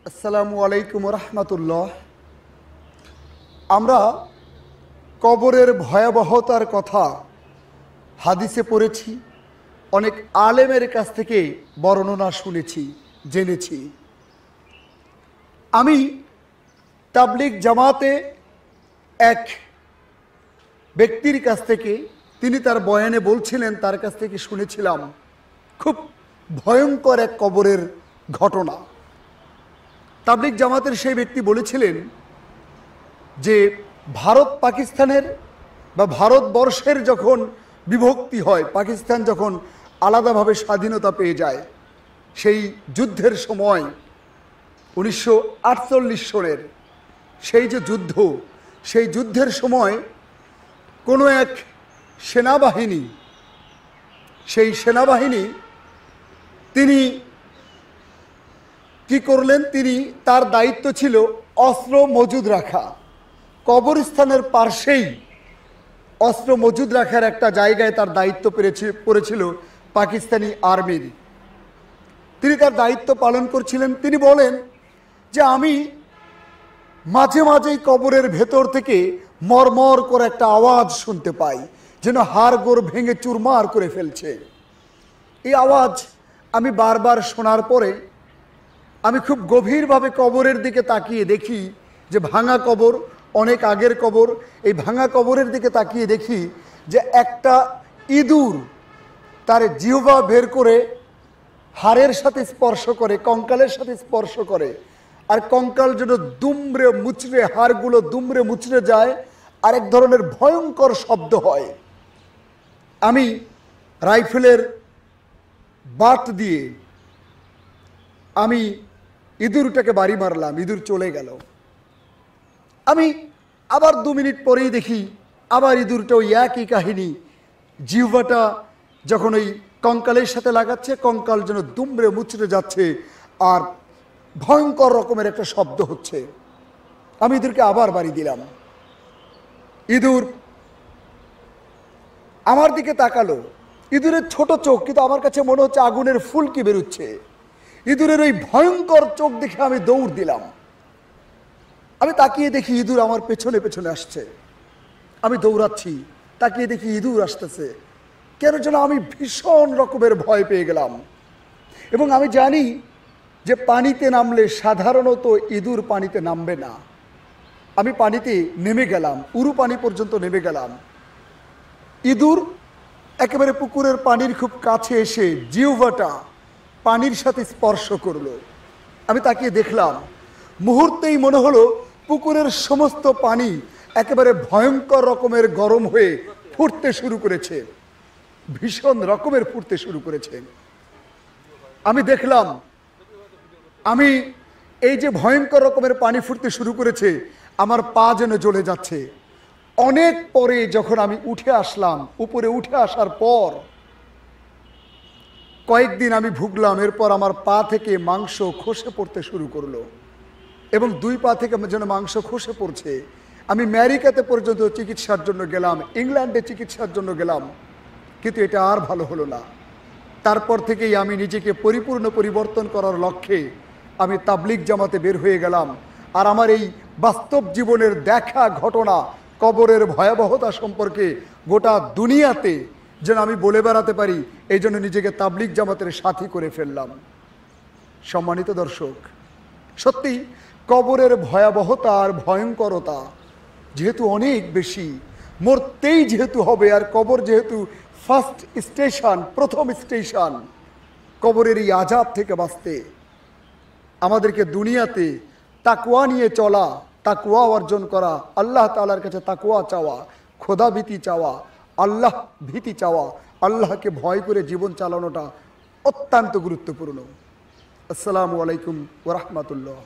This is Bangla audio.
আসসালামু আলাইকুম রহমতুল্লাহ। আমরা কবরের ভয়াবহতার কথা হাদিসে পড়েছি, অনেক আলেমের কাছ থেকে বর্ণনা শুনেছি, জেনেছি। আমি তাবলিগ জামাতে এক ব্যক্তির কাছ থেকে, তিনি তার বয়ানে বলছিলেন, তার কাছ থেকে শুনেছিলাম খুব ভয়ঙ্কর এক কবরের ঘটনা। তাবলিগ জামাতের সেই ব্যক্তি বলেছিলেন যে ভারত পাকিস্তানের বা ভারতবর্ষের যখন বিভক্তি হয়, পাকিস্তান যখন আলাদাভাবে স্বাধীনতা পেয়ে যায়, সেই যুদ্ধের সময় 1948 সনের সেই যে যুদ্ধ, সেই যুদ্ধের সময় কোনো এক সেনাবাহিনী, সেই সেনাবাহিনী তিনি কি করলেন, তিনি তার দায়িত্ব ছিল অস্ত্র মজুদ রাখা। কবরস্থানের পাশেই অস্ত্র মজুদ রাখার একটা জায়গায় তার দায়িত্ব পড়েছিল পাকিস্তানি আর্মির। তিনি তার দায়িত্ব পালন করছিলেন। তিনি বলেন যে আমি মাঝে মাঝেই কবরের ভেতর থেকে মরমর করে একটা আওয়াজ শুনতে পাই, যেন হাড়গোড় ভেঙে চুরমার করে ফেলছে। এই আওয়াজ আমি বারবার শোনার পরে আমি খুব গভীরভাবে কবরের দিকে তাকিয়ে দেখি যে ভাঙা কবর, অনেক আগের কবর। এই ভাঙা কবরের দিকে তাকিয়ে দেখি যে একটা ইঁদুর তার জিহ্বা বের করে হাড়ের সাথে স্পর্শ করে, কঙ্কালের সাথে স্পর্শ করে, আর কঙ্কাল যেন দুমড়ে মুচড়ে, হাড়গুলো দুমড়ে মুচড়ে যায়, আর এক ধরনের ভয়ঙ্কর শব্দ হয়। আমি রাইফেলের বাট দিয়ে আমি ইঁদুরটাকে বাড়ি মারলাম, ইঁদুর চলে গেল। আমি আবার 2 মিনিট পরেই দেখি আবার ইঁদুরটা ওই একই কাহিনী, জিহ্বাটা যখন ওই কঙ্কালের সাথে লাগাচ্ছে, কঙ্কাল যেন দুমড়ে মুচড়ে যাচ্ছে আর ভয়ঙ্কর রকমের একটা শব্দ হচ্ছে। আমি ইঁদুরকে আবার বাড়ি দিলাম। ইঁদুর আমার দিকে তাকালো। ইঁদুরের ছোট চোখ, কিন্তু আমার কাছে মনে হচ্ছে আগুনের ফুলকি বেরোচ্ছে। ইঁদুরের ওই ভয়ঙ্কর চোখ দেখে আমি দৌড় দিলাম। আমি তাকিয়ে দেখি ইঁদুর আমার পেছনে পেছনে আসছে। আমি দৌড়াচ্ছি, তাকিয়ে দেখি ইঁদুর আসতেছে। কেন যেন আমি ভীষণ রকমের ভয় পেয়ে গেলাম। এবং আমি জানি যে পানিতে নামলে সাধারণত ইঁদুর পানিতে নামবে না। আমি পানিতে নেমে গেলাম, উরু পানি পর্যন্ত নেমে গেলাম। ইঁদুর একেবারে পুকুরের পানির খুব কাছে এসে জিহ্বাটা পানির সাথে স্পর্শ করলো। আমি তাকিয়ে দেখলাম, মুহূর্তেই মনে হলো পুকুরের সমস্ত পানি একেবারে ভয়ঙ্কর রকমের গরম হয়ে ফুটতে শুরু করেছে, ভীষণ রকমের ফুটতে শুরু করেছে। আমি দেখলাম আমি এই যে ভয়ঙ্কর রকমের পানি ফুটতে শুরু করেছে, আমার পা যেন জ্বলে যাচ্ছে। অনেক পরে যখন আমি উঠে আসলাম, উপরে উঠে আসার পর কয়েকদিন আমি ভুগলাম। এরপর আমার পা থেকে মাংস খসে পড়তে শুরু করলো, এবং 2 পা থেকে যেন মাংস খসে পড়ছে। আমি আমেরিকাতে পর্যন্ত চিকিৎসার জন্য গেলাম, ইংল্যান্ডে চিকিৎসার জন্য গেলাম, কিন্তু এটা আর ভালো হলো না। তারপর থেকেই আমি নিজেকে পরিপূর্ণ পরিবর্তন করার লক্ষ্যে আমি তাবলিগ জামাতে বের হয়ে গেলাম। আর আমার এই বাস্তব জীবনের দেখা ঘটনা, কবরের ভয়াবহতা সম্পর্কে গোটা দুনিয়াতে যেন আমি বলে বেড়াতে পারি, এই জন্য নিজেকে তাবলিগ জামাতের সাথী করে ফেললাম। সম্মানিত দর্শক, সত্যি কবরের ভয়াবহতা আর ভয়ঙ্করতা যেহেতু অনেক বেশি, মরতেই যেহেতু হবে, আর কবর যেহেতু ফার্স্ট স্টেশন, প্রথম স্টেশন, কবরের এই আযাব থেকে বাঁচতে আমাদেরকে দুনিয়াতে তাকওয়া নিয়ে চলা, তাকওয়া অর্জন করা, আল্লাহ তাআলার কাছে তাকওয়া চাওয়া, খোদা ভীতি চাওয়া, আল্লাহ ভীতি চাওয়া, আল্লাহকে ভয় করে জীবন চালানোটা অত্যন্ত গুরুত্বপূর্ণ। আসসালামু আলাইকুম ওয়া রাহমাতুল্লাহ।